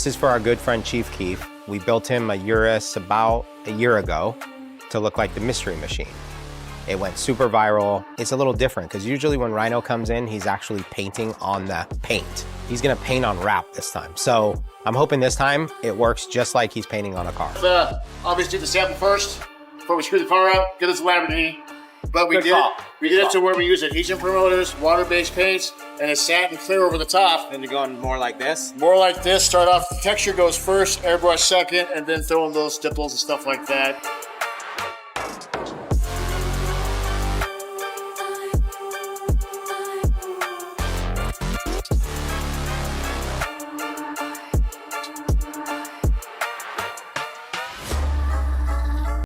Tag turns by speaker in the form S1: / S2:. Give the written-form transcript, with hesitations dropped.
S1: This is for our good friend Chief Keef. We built him a Urus about a year ago to look like the Mystery Machine. It went super viral. It's a little different because usually when Rhino comes in, he's actually painting on the paint. He's gonna paint on wrap this time. So I'm hoping this time it works just like he's painting on a car.
S2: Obviously do the sample first before we screw the car out, get this Lamborghini. But we did it to where we use adhesion promoters, water-based paints, and it's satin clear over the top.
S1: And you're going more like this?
S2: More like this. Start off, the texture goes first, airbrush second, and then throw in those dipples and stuff like that.